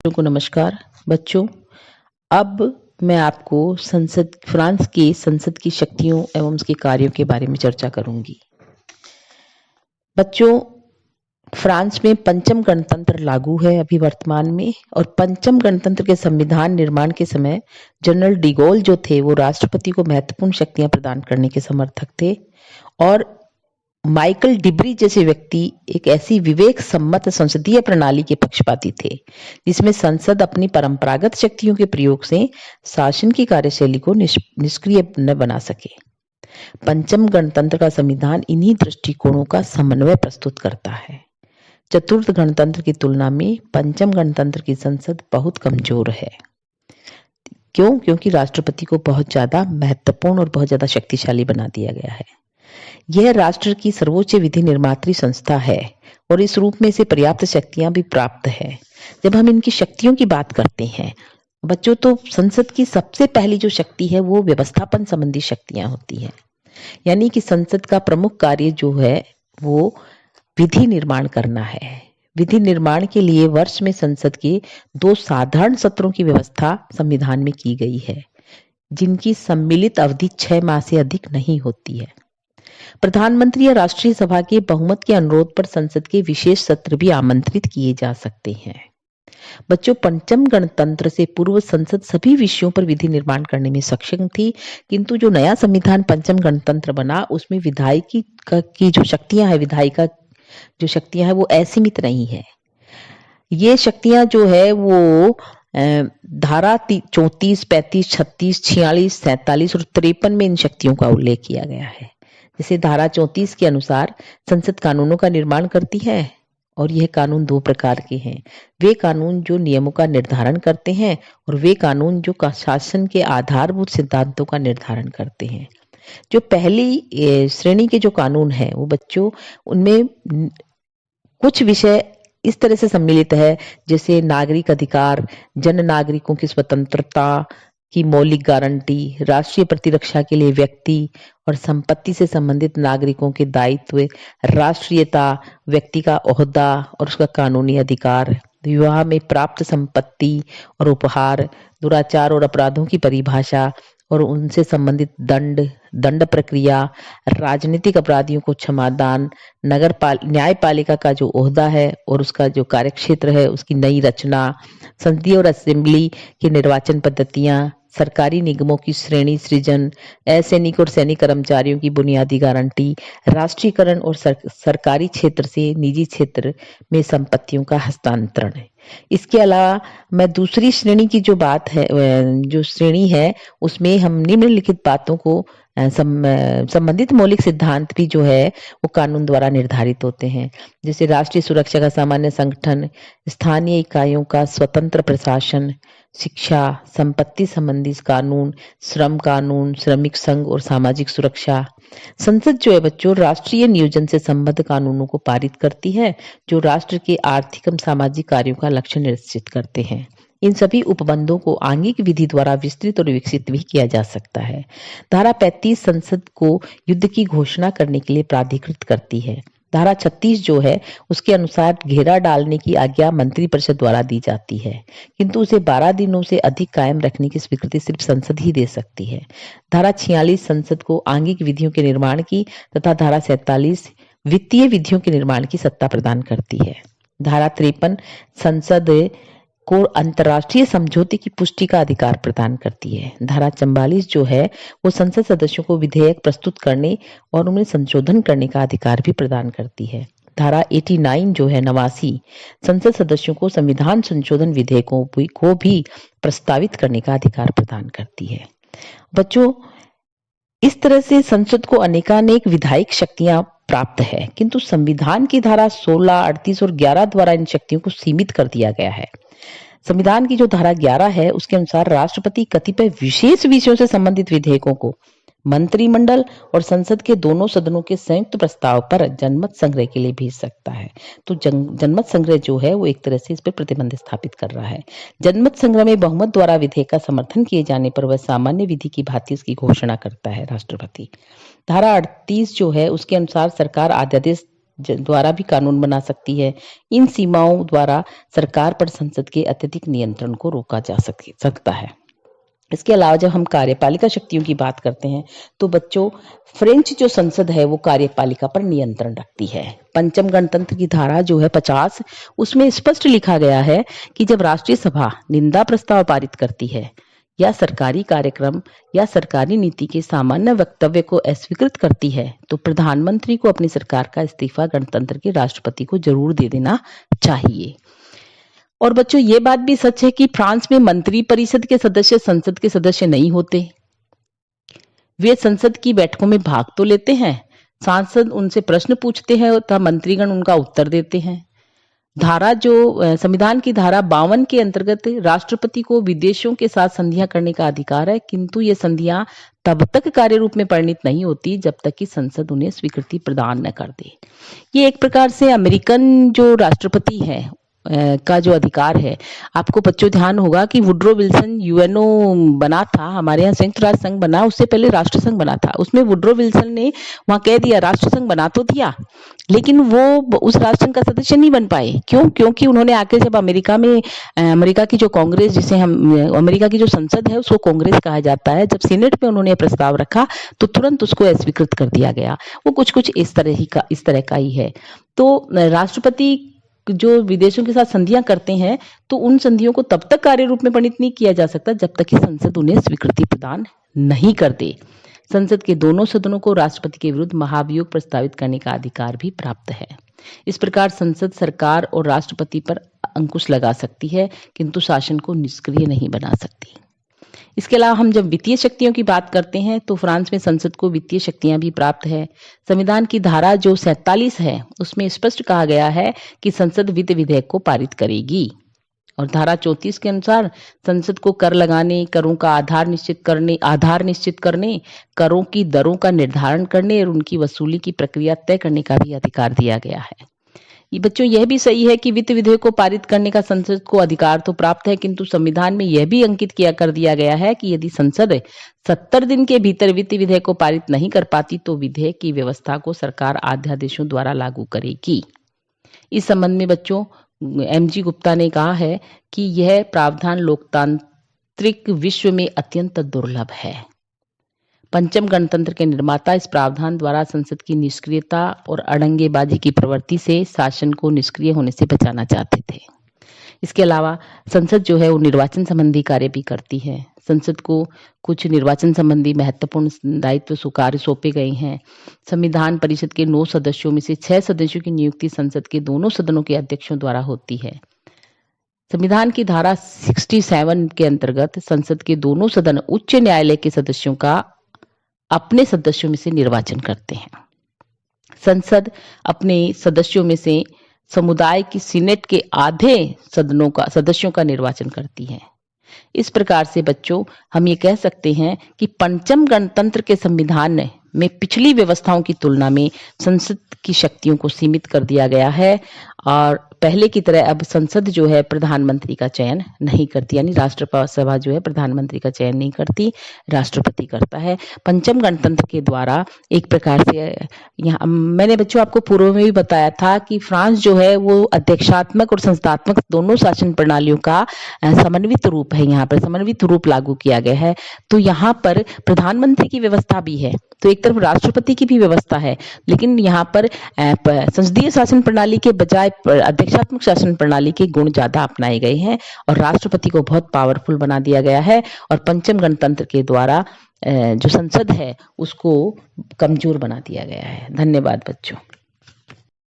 बच्चों को नमस्कार। बच्चों, अब मैं आपको फ्रांस की संसद की शक्तियों एवं उसके कार्यों के बारे में चर्चा करूंगी। बच्चों, फ्रांस में पंचम गणतंत्र लागू है अभी वर्तमान में, और पंचम गणतंत्र के संविधान निर्माण के समय जनरल डिगोल जो थे वो राष्ट्रपति को महत्वपूर्ण शक्तियां प्रदान करने के समर्थक थे, और माइकल डिब्री जैसे व्यक्ति एक ऐसी विवेक सम्मत संसदीय प्रणाली के पक्षपाती थे जिसमें संसद अपनी परंपरागत शक्तियों के प्रयोग से शासन की कार्यशैली को निष्क्रिय न बना सके। पंचम गणतंत्र का संविधान इन्हीं दृष्टिकोणों का समन्वय प्रस्तुत करता है। चतुर्थ गणतंत्र की तुलना में पंचम गणतंत्र की संसद बहुत कमजोर है। क्यों? क्योंकि राष्ट्रपति को बहुत ज्यादा महत्वपूर्ण और बहुत ज्यादा शक्तिशाली बना दिया गया है। यह राष्ट्र की सर्वोच्च विधि निर्मात्री संस्था है और इस रूप में इसे पर्याप्त शक्तियां भी प्राप्त है। जब हम इनकी शक्तियों की बात करते हैं बच्चों, तो संसद की सबसे पहली जो शक्ति है वो व्यवस्थापन संबंधी शक्तियां होती हैं। यानी कि संसद का प्रमुख कार्य जो है वो विधि निर्माण करना है। विधि निर्माण के लिए वर्ष में संसद के 2 साधारण सत्रों की व्यवस्था संविधान में की गई है, जिनकी सम्मिलित अवधि 6 माह से अधिक नहीं होती है। प्रधानमंत्री या राष्ट्रीय सभा के बहुमत के अनुरोध पर संसद के विशेष सत्र भी आमंत्रित किए जा सकते हैं। बच्चों, पंचम गणतंत्र से पूर्व संसद सभी विषयों पर विधि निर्माण करने में सक्षम थी, किंतु जो नया संविधान पंचम गणतंत्र बना उसमें विधायिकी की जो शक्तियां है, विधायिका जो शक्तियां है वो असीमित नहीं है। ये शक्तियां जो है वो धारा 34, 35, 36, 46, 47 और 53 में इन शक्तियों का उल्लेख किया गया है। जैसे धारा 34 के अनुसार संसद कानूनों का निर्माण करती है, और यह कानून 2 प्रकार के हैं। वे कानून जो नियमों का निर्धारण करते हैं और वे कानून जो शासन के आधारभूत सिद्धांतों का निर्धारण करते हैं। जो पहली श्रेणी के जो कानून हैं वो बच्चों, उनमें कुछ विषय इस तरह से सम्मिलित है, जैसे नागरिक अधिकार, जन नागरिकों की स्वतंत्रता की मौलिक गारंटी, राष्ट्रीय प्रतिरक्षा के लिए व्यक्ति और संपत्ति से संबंधित नागरिकों के दायित्व, राष्ट्रीयता, व्यक्ति का ओहदा और उसका कानूनी अधिकार, विवाह में प्राप्त संपत्ति और उपहार, दुराचार और अपराधों की परिभाषा और उनसे संबंधित दंड प्रक्रिया, राजनीतिक अपराधियों को क्षमादान, न्यायपालिका का जो ओहदा है और उसका जो कार्यक्षेत्र है उसकी नई रचना, संसदीय और असेंबली की निर्वाचन पद्धतियां, सरकारी निगमों की श्रेणी सृजन, असैनिक और सैनिक कर्मचारियों की बुनियादी गारंटी, राष्ट्रीयकरण और सरकारी क्षेत्र से निजी क्षेत्र में संपत्तियों का हस्तांतरण है। इसके अलावा मैं दूसरी श्रेणी की जो बात है, जो श्रेणी है उसमें हम निम्नलिखित बातों को संबंधित मौलिक सिद्धांत भी जो है वो कानून द्वारा निर्धारित होते हैं। जैसे राष्ट्रीय सुरक्षा का सामान्य संगठन, स्थानीय इकाइयों का स्वतंत्र प्रशासन, शिक्षा, संपत्ति संबंधी कानून, श्रम कानून, श्रमिक संघ और सामाजिक सुरक्षा। संसद जो है बच्चों राष्ट्रीय नियोजन से संबद्ध कानूनों को पारित करती है जो राष्ट्र के आर्थिक एवं सामाजिक कार्यों का लक्ष्य निश्चित करते हैं। इन सभी उपबंधों को आंगिक विधि द्वारा विस्तृत और विकसित भी किया जा सकता है। धारा 35 संसद को युद्ध की घोषणा करने के लिए प्राधिकृत करती है। धारा 36 जो है उसके अनुसार घेरा डालने की आज्ञा मंत्रिपरिषद द्वारा दी जाती है, किंतु उसे 12 दिनों से अधिक कायम रखने की स्वीकृति सिर्फ संसद ही दे सकती है। धारा 46 संसद को आंगिक विधियों के निर्माण की तथा धारा 47 वित्तीय विधियों के निर्माण की सत्ता प्रदान करती है। धारा 53 संसद को अंतर्राष्ट्रीय समझौते की पुष्टि का अधिकार प्रदान करती है। धारा 44 जो है वो संसद सदस्यों को विधेयक प्रस्तुत करने और उन्हें संशोधन करने का अधिकार भी प्रदान करती है। धारा 89 जो है 89 संसद सदस्यों को संविधान संशोधन विधेयकों को भी प्रस्तावित करने का अधिकार प्रदान करती है। बच्चों, इस तरह से संसद को अनेकानेक विधायिक शक्तियां प्राप्त है, किंतु संविधान की धारा 16, 38 और 11 द्वारा इन शक्तियों को सीमित कर दिया गया है। संविधान की जो धारा 11 है उसके अनुसार राष्ट्रपति कतिपय विशेष विषयों से संबंधित विधेयकों को मंत्रिमंडल और संसद के दोनों सदनों के संयुक्त प्रस्ताव पर जनमत संग्रह के लिए भेज सकता है। तो जनमत संग्रह जो है वो एक तरह से इस पर प्रतिबंध स्थापित कर रहा है। जनमत संग्रह में बहुमत द्वारा विधेयक का समर्थन किए जाने पर वह सामान्य विधि की भांति उसकी घोषणा करता है राष्ट्रपति। धारा 38 जो है उसके अनुसार सरकार अध्यादेश द्वारा भी कानून बना सकती है। इन सीमाओं द्वारा सरकार पर संसद के अत्यधिक नियंत्रण को रोका जा सकता है। इसके अलावा जब हम कार्यपालिका शक्तियों की बात करते हैं तो बच्चों, फ्रेंच जो संसद है वो कार्यपालिका पर नियंत्रण रखती है। पंचम गणतंत्र की धारा जो है 50, उसमें स्पष्ट लिखा गया है कि जब राष्ट्रीय सभा निंदा प्रस्ताव पारित करती है या सरकारी कार्यक्रम या सरकारी नीति के सामान्य वक्तव्य को अस्वीकृत करती है तो प्रधानमंत्री को अपनी सरकार का इस्तीफा गणतंत्र के राष्ट्रपति को जरूर दे देना चाहिए। और बच्चों, ये बात भी सच है कि फ्रांस में मंत्री परिषद के सदस्य संसद के सदस्य नहीं होते। वे संसद की बैठकों में भाग तो लेते हैं, सांसद उनसे प्रश्न पूछते हैं तथा मंत्रीगण उनका उत्तर देते हैं। संविधान की धारा 52 के अंतर्गत राष्ट्रपति को विदेशों के साथ संधियां करने का अधिकार है, किंतु ये संधियां तब तक कार्य रूप में परिणित नहीं होती जब तक कि संसद उन्हें स्वीकृति प्रदान न कर दे। ये एक प्रकार से अमेरिकन जो राष्ट्रपति है का जो अधिकार है। आपको बच्चों ध्यान होगा कि वुड्रो विल्सन यूएनओ बना था, हमारे यहाँ संयुक्त राष्ट्र संघ बना, उससे पहले राष्ट्र संघ बना था। उसमें वुड्रो विल्सन ने वहां कह दिया, राष्ट्र संघ बना तो दिया लेकिन वो उस राष्ट्र संघ का सदस्य नहीं बन पाए। क्यों? क्योंकि उन्होंने आके जब अमेरिका की जो कांग्रेस, जिसे हम अमेरिका की जो संसद है उसको कांग्रेस कहा जाता है, जब सीनेट में उन्होंने प्रस्ताव रखा तो तुरंत उसको अस्वीकृत कर दिया गया। वो कुछ इस तरह का ही है। तो राष्ट्रपति जो विदेशों के साथ संधियां करते हैं तो उन संधियों को तब तक कार्य रूप में परिणित नहीं किया जा सकता जब तक कि संसद उन्हें स्वीकृति प्रदान नहीं कर दे। संसद के दोनों सदनों को राष्ट्रपति के विरुद्ध महाभियोग प्रस्तावित करने का अधिकार भी प्राप्त है। इस प्रकार संसद सरकार और राष्ट्रपति पर अंकुश लगा सकती है किंतु शासन को निष्क्रिय नहीं बना सकती। इसके अलावा हम जब वित्तीय शक्तियों की बात करते हैं तो फ्रांस में संसद को वित्तीय शक्तियां भी प्राप्त है। संविधान की धारा जो 47 है उसमें स्पष्ट कहा गया है कि संसद वित्त विधेयक को पारित करेगी। और धारा 34 के अनुसार संसद को कर लगाने, करों का आधार निश्चित करने, करों की दरों का निर्धारण करने और उनकी वसूली की प्रक्रिया तय करने का भी अधिकार दिया गया है। ये बच्चों, यह भी सही है कि वित्त विधेयक को पारित करने का संसद को अधिकार तो प्राप्त है, किंतु संविधान में यह भी अंकित कर दिया गया है कि यदि संसद 70 दिन के भीतर वित्त विधेयक को पारित नहीं कर पाती तो विधेयक की व्यवस्था को सरकार अध्यादेशों द्वारा लागू करेगी। इस संबंध में बच्चों एमजी गुप्ता ने कहा है कि यह प्रावधान लोकतांत्रिक विश्व में अत्यंत दुर्लभ है। पंचम गणतंत्र के निर्माता इस प्रावधान द्वारा संसद की निष्क्रियता और अड़ंगेबाजी की प्रवृत्ति से शासन को निष्क्रिय होने से बचाना चाहते थे। इसके अलावा संसद जो है वो निर्वाचन संबंधी कार्य भी करती है। संसद को कुछ निर्वाचन संबंधी महत्वपूर्ण दायित्व कार्य सौंपे गए हैं। संविधान परिषद के 9 सदस्यों में से 6 सदस्यों की नियुक्ति संसद के दोनों सदनों के अध्यक्षों द्वारा होती है। संविधान की धारा 67 के अंतर्गत संसद के दोनों सदन उच्च न्यायालय के सदस्यों का अपने सदस्यों में से निर्वाचन करते हैं। संसद अपने सदस्यों में से समुदाय की सीनेट के आधे सदस्यों का निर्वाचन करती है। इस प्रकार से बच्चों हम ये कह सकते हैं कि पंचम गणतंत्र के संविधान में पिछली व्यवस्थाओं की तुलना में संसद की शक्तियों को सीमित कर दिया गया है और पहले की तरह अब संसद जो है प्रधानमंत्री का चयन नहीं करती, यानी राष्ट्रसभा जो है प्रधानमंत्री का चयन नहीं करती, राष्ट्रपति करता है। पंचम गणतंत्र के द्वारा एक प्रकार से यहाँ मैंने बच्चों आपको पूर्व में भी बताया था कि फ्रांस जो है वो अध्यक्षात्मक और संस्थात्मक दोनों शासन प्रणालियों का समन्वित रूप है। यहाँ पर समन्वित रूप लागू किया गया है। तो यहाँ पर प्रधानमंत्री की व्यवस्था भी है, तो एक तरफ राष्ट्रपति की भी व्यवस्था है, लेकिन यहाँ पर संसदीय शासन प्रणाली के बजाय अध्यक्षात्मक शासन प्रणाली के गुण ज्यादा अपनाए गए हैं और राष्ट्रपति को बहुत पावरफुल बना दिया गया है और पंचम गणतंत्र के द्वारा जो संसद है उसको कमजोर बना दिया गया है। धन्यवाद बच्चों।